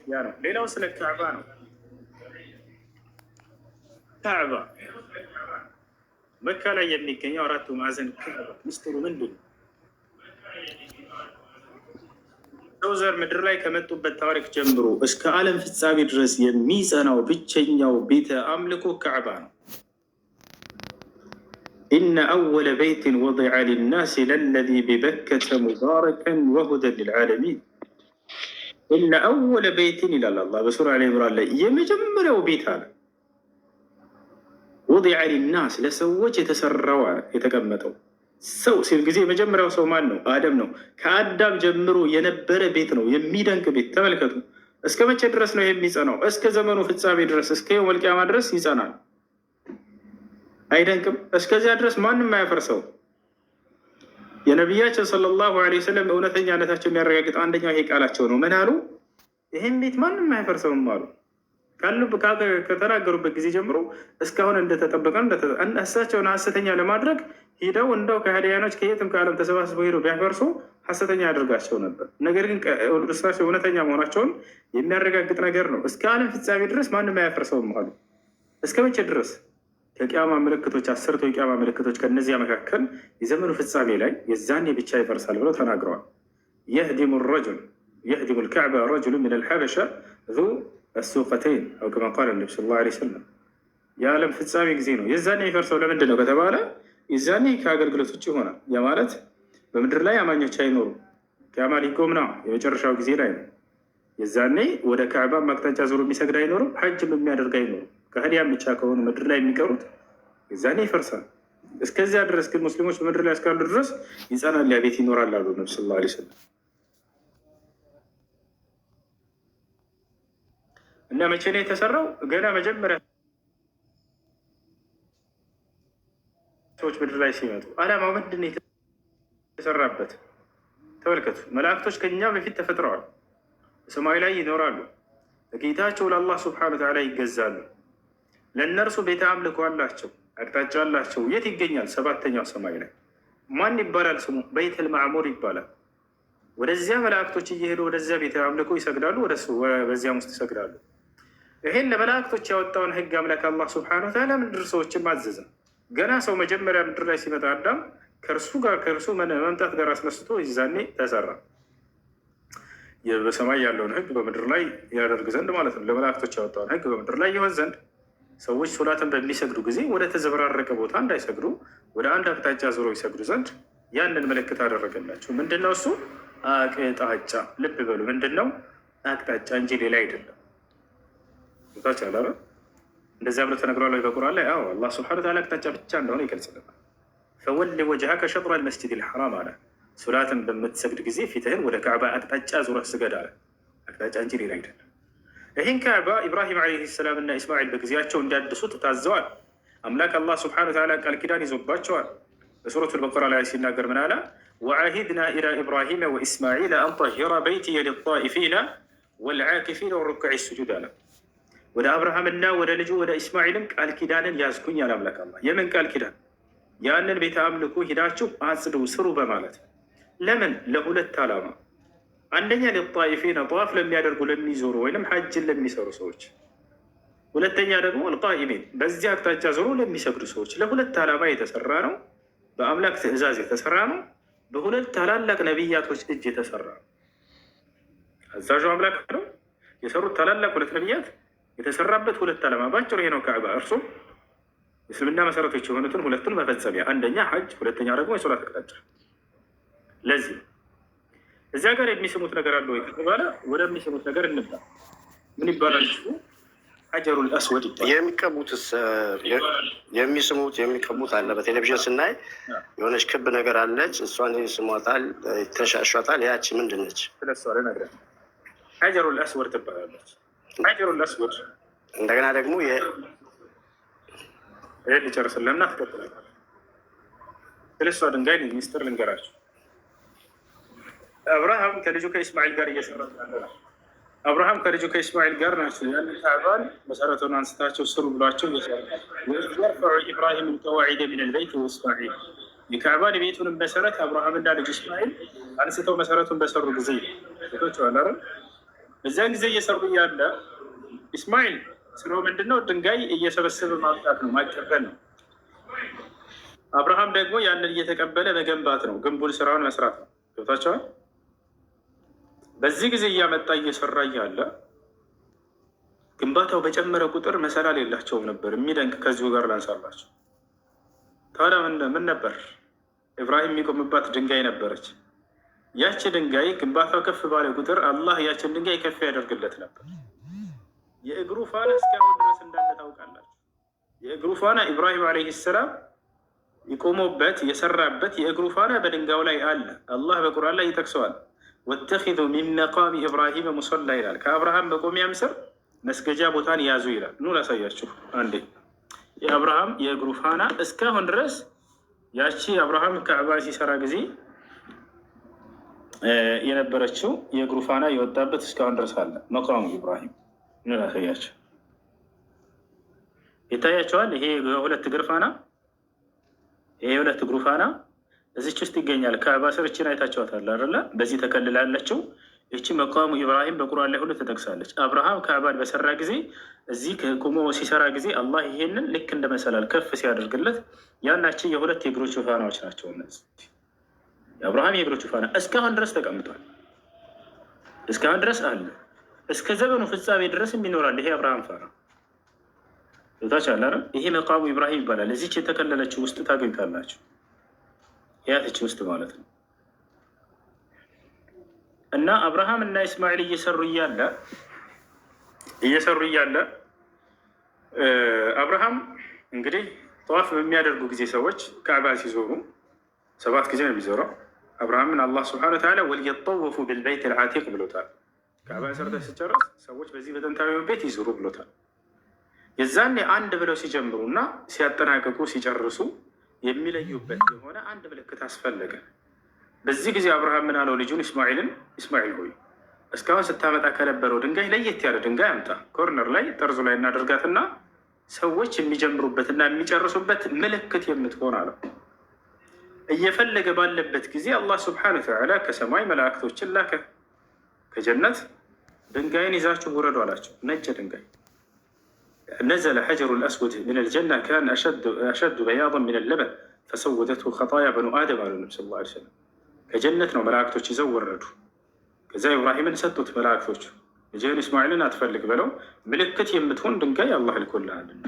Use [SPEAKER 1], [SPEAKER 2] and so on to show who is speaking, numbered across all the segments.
[SPEAKER 1] ያ ነው። ሌላው ስለ ካዕባ ነው። ካዕባ መካ ላይ የሚገኘው አራቱ ማዕዘን ካዕባ ምስጢሩ ምንድን ነው? ሰው ዘር ምድር ላይ ከመጡበት ታሪክ ጀምሮ እስከ ዓለም ፍጻሜ ድረስ የሚጸናው ብቸኛው ቤተ አምልኮ ካዕባ ነው። ኢነ አወለ በይትን ወዲዐ ሊናስ ለለዚ ቢበከተ ሙባረከን ወሁደን ልልዓለሚን። ኢነ አወለ በይትን ይላል አላህ በሱራ አሊ ኢምራን ላይ የመጀመሪያው ቤት አለ ወዲዐ ሊናስ ለሰዎች የተሰራው የተቀመጠው ሰው ሲል ጊዜ የመጀመሪያው ሰው ማን ነው? አደም ነው። ከአዳም ጀምሮ የነበረ ቤት ነው። የሚደንቅ ቤት ተመልከቱ። እስከ መቼ ድረስ ነው የሚጸናው? እስከ ዘመኑ ፍጻሜ ድረስ እስከ የውመል ቂያማ ድረስ ይጸናል። አይደንቅም? እስከዚያ ድረስ ማንም አያፈርሰው። የነቢያችን ሰለላሁ ዐለይሂ ወሰለም እውነተኛነታቸው የሚያረጋግጥ አንደኛው ይሄ ቃላቸው ነው። ምን አሉ? ይህም ቤት ማንም አያፈርሰውም አሉ። ከተናገሩበት ጊዜ ጀምሮ እስካሁን እንደተጠበቀ እሳቸውን ሐሰተኛ ለማድረግ ሂደው እንደው ከሃዲያኖች ከየትም ከዓለም ተሰባስበው ሄደው ቢያፈርሱ ሐሰተኛ ያደርጋቸው ነበር። ነገር ግን እሳቸው እውነተኛ መሆናቸውን የሚያረጋግጥ ነገር ነው። እስከ ዓለም ፍጻሜ ድረስ ማንም አያፈርሰውም አሉ። እስከ መቼ ድረስ? ከቂያማ ምልክቶች፣ አስርቱ የቂያማ ምልክቶች ከእነዚያ መካከል የዘመኑ ፍጻሜ ላይ የዛኔ ብቻ ይፈርሳል ብለው ተናግረዋል። የህዲሙ ልካዕባ ረጅሉ ምን ልሐበሻ ዙ አሱቀተይን አው ከማ ቃለ ነቢ ሰለላሁ ዐለይሂ ወሰለም። የዓለም ፍጻሜ ጊዜ ነው። የዛኔ የሚፈርሰው ለምንድን ነው ከተባለ የዛኔ ከአገልግሎት ውጭ ይሆናል። ያ ማለት በምድር ላይ አማኞች አይኖሩም። ቂያማ ሊቆም ነው። የመጨረሻው ጊዜ ላይ ነው። የዛኔ ወደ ካዕባ አቅጣጫ ዞሮ የሚሰግድ አይኖርም። ሐጅም የሚያደርግ አይኖርም። ከህዲያን ብቻ ከሆኑ ምድር ላይ የሚቀሩት የዛኔ ይፈርሳል። እስከዚያ ድረስ ግን ሙስሊሞች በምድር ላይ እስካሉ ድረስ ይጸናል፣ ያ ቤት ይኖራል አሉ ነቢ ሰለላሁ ዐለይሂ ወሰለም። እና መቼ ነው የተሰራው? ገና መጀመሪያ ሰዎች ምድር ላይ ሲመጡ ዓላማው ምንድን ነው የተሰራበት? ተመልከቱ። መላእክቶች ከኛ በፊት ተፈጥረዋል። በሰማይ ላይ ይኖራሉ። ለጌታቸው ለአላህ ስብሐነ ወተዓላ ይገዛሉ። ለእነርሱ ቤተ አምልኮ አላቸው፣ አቅጣጫ አላቸው። የት ይገኛል? ሰባተኛው ሰማይ ላይ። ማን ይባላል ስሙ? በይተል ማዕሙር ይባላል። ወደዚያ መላእክቶች እየሄዱ ወደዚያ ቤተ አምልኮ ይሰግዳሉ። በዚያም ውስጥ ይሰግዳሉ። ይሄን ለመላእክቶች ያወጣውን ህግ አምላክ አላህ ስብሐነ ወተዓላ ምድር ሰዎችን ማዘዘ። ገና ሰው መጀመሪያ ምድር ላይ ሲመጣ አዳም ከእርሱ መምጣት ጋር አስነስቶ ይዛኔ ተሰራ። በሰማይ ያለውን ህግ በምድር ላይ ያደርግ ዘንድ ማለት ነው። ለመላእክቶች ያወጣውን ህግ በምድር ላይ ይሆን ዘንድ ሰዎች ሶላትን በሚሰግዱ ጊዜ ወደ ተዘበራረቀ ቦታ እንዳይሰግዱ ወደ አንድ አቅጣጫ ዞሮ ይሰግዱ ዘንድ ያንን ምልክት አደረገላቸው። ምንድነው እሱ? አቅጣጫ። ልብ በሉ፣ ምንድነው? አቅጣጫ እንጂ ሌላ አይደለም። ታች አላረ እንደዚያ ብሎ ተነግሯል ወይ በቁርአን ላይ? አዎ፣ አላህ ሱብሓነሁ ወተዓላ አቅጣጫ ብቻ እንደሆነ ይገልጽልናል። ፈወሊ ወጅሀከ ሸጥረ አልመስጂድ ልሐራም አለ። ሶላትን በምትሰግድ ጊዜ ፊትህን ወደ ካዕባ አቅጣጫ ዙረህ ስገድ አለ። አቅጣጫ እንጂ ሌላ አይደለም። ይህን ካዕባ ኢብራሂም ዓለይሂ ሰላም እና ኢስማዒል በጊዜያቸው እንዲያድሱት ታዘዋል። አምላክ አላህ ሱብሓነሁ ወተዓላ ቃል ኪዳን ይዞባቸዋል። በሱረቱል በቀራ ላይ ሲናገር ምን አለ? ወዐሂድና ኢላ ኢብራሂመ ወኢስማዒል አን ጠሂራ በይቲየ ሊጣኢፊነ ወልዓኪፊነ ወሩክዕ ሱጁድ አለ። ወደ አብርሃምና ወደ ልጁ ወደ ኢስማዒልም ቃል ኪዳንን ያዝኩኝ አለ አምላክ አላህ። የምን ቃል ኪዳን? ያንን ቤተ አምልኮ ሂዳችሁ አጽዱ፣ ስሩ በማለት ለምን? ለሁለት ዓላማ። አንደኛ ሊጣኢፊነ ጠዋፍ ለሚያደርጉ ለሚዞሩ ወይም ሐጅን ለሚሰሩ ሰዎች፣ ሁለተኛ ደግሞ አልቃኢሚን በዚያ አቅጣጫ ዞሮ ለሚሰግዱ ሰዎች። ለሁለት ዓላማ የተሰራ ነው። በአምላክ ትእዛዝ የተሰራ ነው። በሁለት ታላላቅ ነቢያቶች እጅ የተሰራ ነው። አዛዡ አምላክ ነው። የሰሩት ታላላቅ ሁለት ነቢያት የተሰራበት ሁለት ዓላማ ባጭሩ ይሄ ነው። ካዕባ እርሱም እስልምና መሰረቶች የሆኑትን ሁለቱን መፈጸሚያ፣ አንደኛ ሐጅ፣ ሁለተኛ ደግሞ የሶላት አቅጣጫ። ለዚህ እዚያ ጋር የሚስሙት ነገር አለ ወይ ከተባለ ወደሚስሙት ነገር እንብላ። ምን ይባላል? ሐጀሩል አስወድ ይባላል።
[SPEAKER 2] የሚቀቡትስ የሚቀቡት አለ። በቴሌቪዥን ስናይ የሆነች ክብ ነገር አለች። እሷን ይስሟታል፣ ይተሻሿታል። ያቺ ምንድን ነች?
[SPEAKER 1] ስለሷ ለነገር ሐጀሩል አስወድ ትባላለች። ሐጀሩል አስወድ
[SPEAKER 2] እንደገና ደግሞ
[SPEAKER 1] ይህ ሊጨርስልህና ትቀጥላለህ። ስለሷ ድንጋይ ሚስጥር ልንገራቸው። አብርሃም ከልጁ ከኢስማዒል ጋር እየሰራ አብርሃም ከልጁ ከኢስማዒል ጋር ናቸው። ያንን ካዕባን መሰረቱን አንስታቸው ስሩ ብሏቸው የርፈዑ ኢብራሂም ልቀዋዒደ ምን ልበይት ወእስማዒል የካዕባን የቤቱንም መሰረት አብርሃምና ልጁ ኢስማዒል አንስተው መሰረቱን በሰሩ ጊዜ ቶች አላረ እዚያን ጊዜ እየሰሩ እያለ ኢስማኤል ስራው ምንድነው? ድንጋይ እየሰበሰበ ማምጣት ነው፣ ማቀበል ነው። አብርሃም ደግሞ ያንን እየተቀበለ መገንባት ነው፣ ግንቡን ስራውን መስራት ነው። ገብታችኋል? በዚህ ጊዜ እያመጣ እየሰራ እያለ ግንባታው በጨመረ ቁጥር መሰላል የላቸውም ነበር። የሚደንቅ ከዚሁ ጋር ላንሳላቸው። ታዲያ ምን ነበር? ኢብራሂም የሚቆምባት ድንጋይ ነበረች። ያቺ ድንጋይ ግንባታው ከፍ ባለ ቁጥር አላህ ያችን ድንጋይ ከፍ ያደርግለት ነበር። የእግሩ ፋና እስካሁን ድረስ እንዳለ ታውቃላችሁ። የእግሩ ፋና ኢብራሂም ዓለይሂ ሰላም ይቆሙበት የሰራበት የእግሩ ፋና በድንጋዩ ላይ አለ። አላህ በቁርአን ላይ ይጠቅሰዋል። ወተኺዙ ሚን መቃሚ ኢብራሂም ሙሰላ ይላል። ከአብርሃም መቆሚያም ስር መስገጃ ቦታን ያዙ ይላል። ኑ ላሳያችሁ አንዴ። የአብርሃም የእግሩ ፋና እስካሁን ድረስ ያቺ አብርሃም ከዕባ ሲሰራ ጊዜ የነበረችው የእግሩ ፋና የወጣበት እስካሁን ድረስ አለ። መቃሙ ኢብራሂም ኑ ላሳያችሁ። ይታያቸዋል። ይሄ የሁለት እግር ፋና ይሄ የሁለት እግሩ ፋና እዚች ውስጥ ይገኛል። ከዕባ ስር እችን አይታቸዋታል አይደለ? በዚህ ተከልላ ያለችው ይቺ መቃሙ ኢብራሂም በቁርአን ላይ ሁሉ ተጠቅሳለች። አብርሃም ከዕባን በሰራ ጊዜ እዚህ ቆሞ ሲሰራ ጊዜ አላህ ይሄንን ልክ እንደ መሰላል ከፍ ሲያደርግለት ያናቸው የሁለት የእግሮቹ ፋናዎች ናቸው። እነዚህ የአብርሃም የእግሮቹ ፋና እስካሁን ድረስ ተቀምጧል። እስካሁን ድረስ አለ። እስከ ዘመኑ ፍጻሜ ድረስ ይኖራል። ይሄ አብርሃም ፋና ታች አለ። ይሄ መቃሙ ኢብራሂም ይባላል። እዚች የተከለለችው ውስጥ ታገኝታላችሁ። ያትች ውስጥ ማለት ነው። እና አብርሃም እና ኢስማኤል እየሰሩ እያለ አብርሃም እንግዲህ ጠዋፍ በሚያደርጉ ጊዜ ሰዎች ከዕባ ሲዞሩ 7 ጊዜ ነው የሚዞረው። አብርሃምን አላህ ስብሐነ ወተዓላ ወልየጠወፉ ቢልበይት ልዓቲቅ ብሎታል። ከዕባ ሰርተህ ሲጨርስ ሰዎች በዚህ በጥንታዊ ቤት ይዞሩ ብሎታል። የዛኔ አንድ ብለው ሲጀምሩ እና ሲያጠናቅቁ ሲጨርሱ የሚለዩበት የሆነ አንድ ምልክት አስፈለገ። በዚህ ጊዜ አብርሃም ምን አለው ልጁን ኢስማኤልን፣ ኢስማኤል ሆይ እስካሁን ስታመጣ ከነበረው ድንጋይ ለየት ያለ ድንጋይ አምጣ፣ ኮርነር ላይ ጠርዙ ላይ እናደርጋትና ሰዎች የሚጀምሩበትና የሚጨርሱበት ምልክት የምትሆን አለው። እየፈለገ ባለበት ጊዜ አላህ ስብሐነሁ ወተዓላ ከሰማይ መላእክቶችን ላከ። ከጀነት ድንጋይን ይዛችሁ ውረዱ አላቸው። ነጭ ድንጋይ ነዘለ ሐጀሩ ልአስወድ ምን ልጀና ካን አሸዱ በያضን ምን ለበን ፈሰወደትሁ ኸጣያ በኑ አደም አሉ ነቢ ሰለላሁ ዐለይሂ ወሰለም። ከጀነት ነው መላእክቶች ይዘው ወረዱ። ከዚያ ኢብራሂምን ሰጡት መላእክቶቹ። ልጅህን እስማኤልን አትፈልግ ብለው ምልክት የምትሆን ድንጋይ አላህ ልኮልሃልና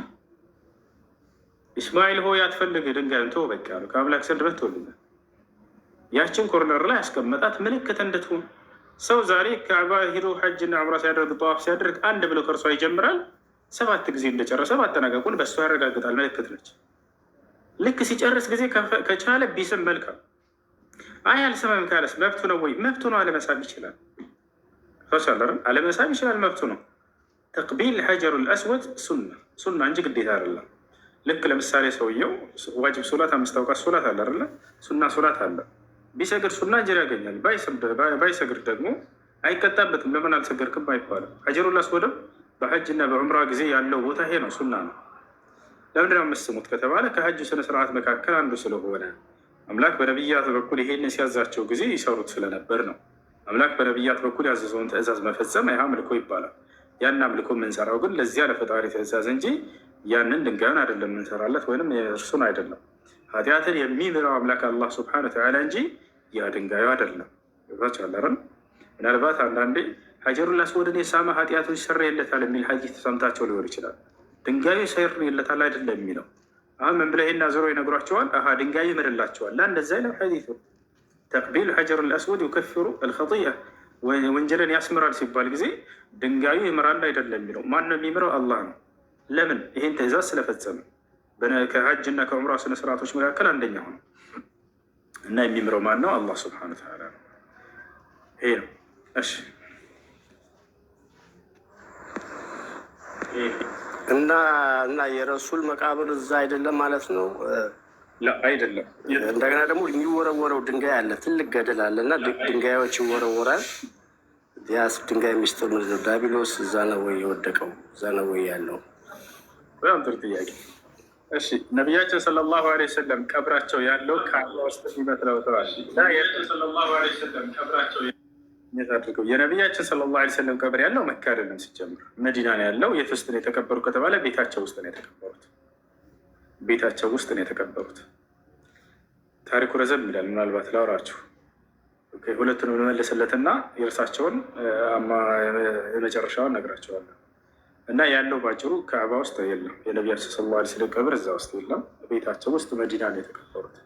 [SPEAKER 1] ኢስማኤል ሆይ አትፈልግ ድንጋይን ተው በቃ ነው። ከአምላክ ዘንድ መጥቶልናል። ያችን ኮርነር ላይ ያስቀመጣት ምልክት እንድትሆን። ሰው ዛሬ ከዕባ ሂዶ ሐጅና ዑምራ ሲያደርግ ጠዋፍ ሲያደርግ አንድ ብሎ ከእርሷ ይጀምራል። 7 ጊዜ እንደጨረሰ ማጠናቀቁን በእሷ ያረጋግጣል። ምልክት ነች። ልክ ሲጨርስ ጊዜ ከቻለ ቢስም መልካም። አይ አልሰማም ካለስ መብቱ ነው ወይ? መብቱ ነው። አለመሳብ ይችላል። ተሰለርን አለመሳብ ይችላል። መብቱ ነው። ተቅቢል ሐጀሩ ልአስወድ ሱና እንጂ ግዴታ አይደለም። ልክ ለምሳሌ ሰውየው ዋጅብ ሶላት 5 አውቃት ሶላት አለ አይደለ? ሱና ሶላት አለ። ቢሰግድ ሱና እንጀራ ያገኛል። ባይሰግድ ደግሞ አይቀጣበትም። ለምን አልሰገድክም አይባልም። ሐጀሩ ልአስወድም በሐጅና በዑምራ ጊዜ ያለው ቦታ ይሄ ነው። ሱና ነው። ለምንድነው የምትስሙት ከተባለ ከሐጅ ስነስርዓት መካከል አንዱ ስለሆነ አምላክ በነቢያት በኩል ይሄንን ሲያዛቸው ጊዜ ይሰሩት ስለነበር ነው። አምላክ በነቢያት በኩል ያዘዘውን ትእዛዝ መፈጸም ይህ አምልኮ ይባላል። ያን አምልኮ የምንሰራው ግን ለዚያ ለፈጣሪ ትእዛዝ እንጂ ያንን ድንጋዩን አይደለም የምንሰራለት ወይም እርሱን አይደለም። ኃጢአትን የሚምረው አምላክ አላህ ስብሐነ ወተዓላ እንጂ ያ ድንጋዩ አይደለም። ቻለርን ምናልባት አንዳንዴ ሐጀሩል አስወድን የሳመ ኃጢአቶች ይሰረይለታል የሚል ሐዲስ ተሰምታቸው ሊሆን ይችላል። ድንጋዩ ይሰረይለታል አይደለም የሚለው አሁን ምን ብለህ እና ዞሮ ይነግሯቸዋል። ድንጋዩ ይምርላቸዋል። እንደዛ ይለው ሐዲሱ ተቅቢል ሐጀሩል አስወድ ዩከፍሩ አልኸጢአ ወንጀልን ያስምራል ሲባል ጊዜ ድንጋዩ ይምራል አይደለም የሚለው ማን ነው የሚምረው? አላህ ነው። ለምን? ይሄን ትእዛዝ ስለፈጸመ ከሐጅ እና ከዑምራ ስነ ስርዓቶች መካከል አንደኛው ነው እና የሚምረው ማን ነው? አላህ ሱብሓነሁ ወተዓላ ነው። ይሄ ነው። እሺ
[SPEAKER 2] እና የረሱል መቃብር እዛ አይደለም ማለት ነው?
[SPEAKER 1] አይደለም።
[SPEAKER 2] እንደገና ደግሞ የሚወረወረው ድንጋይ አለ፣ ትልቅ ገደል አለ እና ድንጋዮች ይወረወራል። ያስ ድንጋይ ሚስጥር ምንድን ነው? ዳቢሎስ እዛ ነው ወይ የወደቀው? እዛ ነው ወይ ያለው?
[SPEAKER 1] በጣም ጥሩ ጥያቄ። እሺ ነቢያችን ሰለላሁ ዐለይሂ ወሰለም ቀብራቸው ያለው ከአላህ ውስጥ የሚመስለው ተዋል ሰለላሁ ዐለይሂ ወሰለም ቀብራቸው አድርገው የነቢያችን ሰለላሁ ዐለይሂ ወሰለም ቀብር ያለው መካ አይደለም፣ ሲጀምር መዲና ነው ያለው። የት ውስጥ ነው የተቀበሩ ከተባለ ቤታቸው ውስጥ ነው የተቀበሩት። ቤታቸው ውስጥ ነው የተቀበሩት። ታሪኩ ረዘም ይላል። ምናልባት ላውራችሁ ሁለቱንም ልመልስለትና የእርሳቸውን የመጨረሻውን ነግራቸዋለሁ። እና ያለው ባጭሩ ከዕባ ውስጥ የለም። የነቢያችን ሰለላሁ ዐለይሂ ወሰለም ቀብር እዛ ውስጥ የለም። ቤታቸው ውስጥ መዲና ነው የተቀበሩት።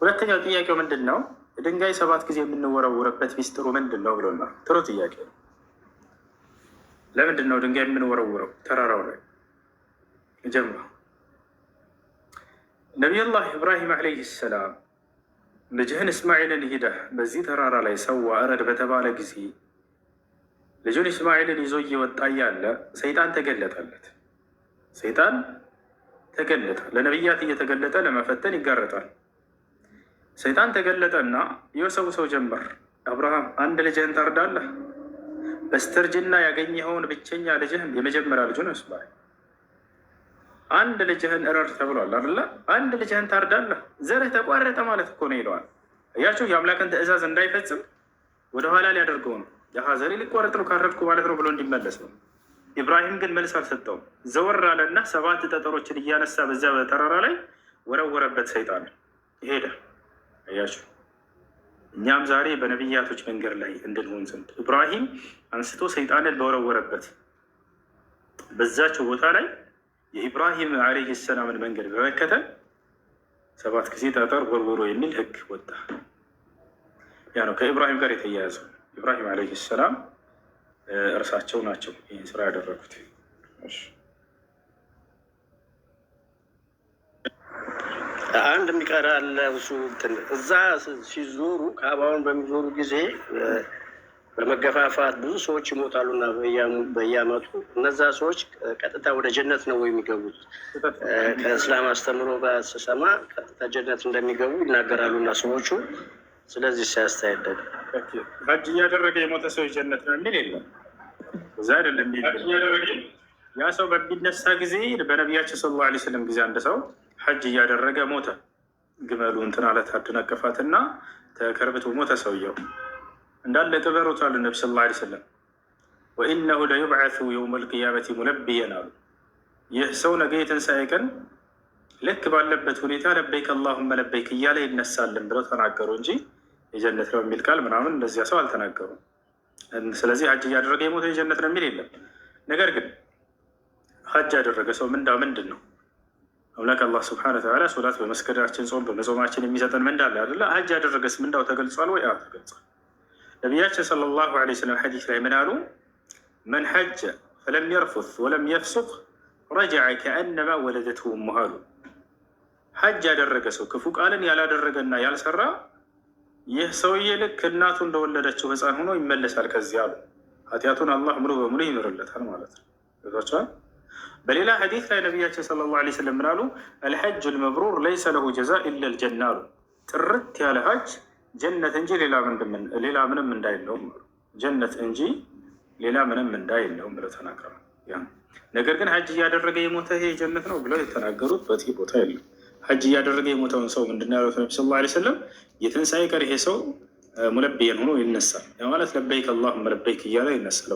[SPEAKER 1] ሁለተኛው ጥያቄው ምንድን ነው? ድንጋይ 7 ጊዜ የምንወረውረበት ሚስጥሩ ምንድን ነው ብሎና ጥሩ ጥያቄ ነው። ለምንድን ነው ድንጋይ የምንወረውረው ተራራው ላይ? ጀምሮ ነቢዩላህ ኢብራሂም ዓለይሂ ሰላም ልጅህን እስማኤልን ሂደህ በዚህ ተራራ ላይ ሰዋ እረድ በተባለ ጊዜ ልጁን እስማኤልን ይዞ እየወጣ እያለ ሰይጣን ተገለጠለት። ሰይጣን ተገለጠ። ለነቢያት እየተገለጠ ለመፈተን ይጋረጣል። ሰይጣን ተገለጠና የሰው ጀመር። አብርሃም አንድ ልጅህን ታርዳለህ? በስተርጅና ያገኘኸውን ብቸኛ ልጅህን የመጀመሪያ ልጁን እስማኤል አንድ ልጅህን እረድ ተብሏል አይደለ? አንድ ልጅህን ታርዳለህ? ዘርህ ተቋረጠ ማለት እኮ ነው ይለዋል። እያችሁ የአምላክን ትእዛዝ እንዳይፈጽም ወደኋላ ሊያደርገው ነው። ዘሬ ሊቋረጥ ነው ካረድኩ ማለት ነው ብሎ እንዲመለስ ነው። ኢብራሂም ግን መልስ አልሰጠውም። ዘወር አለና 7 ጠጠሮችን እያነሳ በዚያ በተራራ ላይ ወረወረበት። ሰይጣን ሄደ። እያችሁ እኛም ዛሬ በነቢያቶች መንገድ ላይ እንድንሆን ዘንድ ኢብራሂም አንስቶ ሰይጣንን በወረወረበት በዛቸው ቦታ ላይ የኢብራሂም ዓለይሂ ሰላምን መንገድ በመከተል 7 ጊዜ ጠጠር ወርውሮ የሚል ህግ ወጣ። ያ ነው ከኢብራሂም ጋር የተያያዘው። ኢብራሂም ዓለይሂ ሰላም እርሳቸው ናቸው ይህን ስራ ያደረጉት።
[SPEAKER 2] አንድ የሚቀር አለ። እሱ እዛ ሲዞሩ ካዕባውን በሚዞሩ ጊዜ በመገፋፋት ብዙ ሰዎች ይሞታሉና በየዓመቱ እነዛ ሰዎች ቀጥታ ወደ ጀነት ነው የሚገቡት። ከእስላም አስተምሮ ጋር ስሰማ ቀጥታ ጀነት እንደሚገቡ ይናገራሉና ሰዎቹ። ስለዚህ ሲያስተያደግ
[SPEAKER 1] ሀጅ እያደረገ የሞተ ሰው ጀነት ነው የሚል የለም። እዛ አይደለም። ያ ሰው በሚነሳ ጊዜ በነቢያችን ሰለላሁ ዐለይሂ ወሰለም ጊዜ አንድ ሰው ሐጅ እያደረገ ሞተ። ግመሉ እንትን አለት አደናቀፋትና ተከርብቶ ሞተ። ሰውየው እንዳለ ቅበሩታል። ነቢ ሰለላሁ ዐለይሂ ወሰለም ወኢነሁ ለዩብዐሱ የውመል ቂያመቲ ሙለቢየን አሉ። ይህ ሰው ነገ የትንሣኤ ቀን ልክ ባለበት ሁኔታ ለበይክ አላሁመ ለበይክ እያለ ይነሳልን ብለው ተናገሩ እንጂ የጀነት ነው የሚል ቃል ምናምን እንደዚያ ሰው አልተናገሩም። ስለዚህ ሐጅ እያደረገ የሞተ የጀነት ነው የሚል የለም። ነገር ግን ሐጅ ያደረገ ሰው ምንድን ነው? አምላክ አላህ ስብሐነሁ ወተዓላ ሶላት በመስገዳችን ጾም በመጾማችን የሚሰጠን ምንዳ አለ አይደለ? ሐጅ ያደረገስ ምንዳው ተገልጿል ወይ? ተገልጿል። ነቢያችን ሰለላሁ ዐለይሂ ወሰለም ሐዲስ ላይ ምን አሉ? መን ሐጀ ፈለም የርፉት ወለም የፍሱቅ ረጀዐ ከአነማ ወለደትሁ እሙሁ አሉ። ሐጅ ያደረገ ሰው ክፉ ቃልን ያላደረገና ያልሰራ ይህ ሰውዬ ልክ እናቱ እንደወለደችው ሕፃን ሆኖ ይመለሳል ከዚህ አሉ። ኃጢአቱን አላህ ሙሉ በሙሉ ይምርለታል ማለት ነው። ገብቷችኋል? በሌላ ሐዲስ ላይ ነቢያችን ሰለላሁ ዐለይሂ ወሰለም ምን አሉ? አልሐጁ ልመብሩር ለይሰ ለሁ ጀዛ ኢላ ልጀና አሉ። ጥርት ያለ ሐጅ ጀነት እንጂ ሌላ ምንም እንዳይለውም አሉ። ጀነት እንጂ ሌላ ምንም እንዳይለውም ብለው ተናግረዋል። ነገር ግን ሐጅ እያደረገ የሞተ ይሄ ጀነት ነው ብለው የተናገሩት በዚህ ቦታ የለም። ሐጅ እያደረገ የሞተውን ሰው ምንድን ነው ያሉት ነቢ ሰለላሁ ዐለይሂ ወሰለም? የትንሣኤ ቀን ይሄ ሰው ሙለቢየን ሆኖ ይነሳል። ማለት ለበይክ አላሁመ ለበይክ እያለ ይነሳል።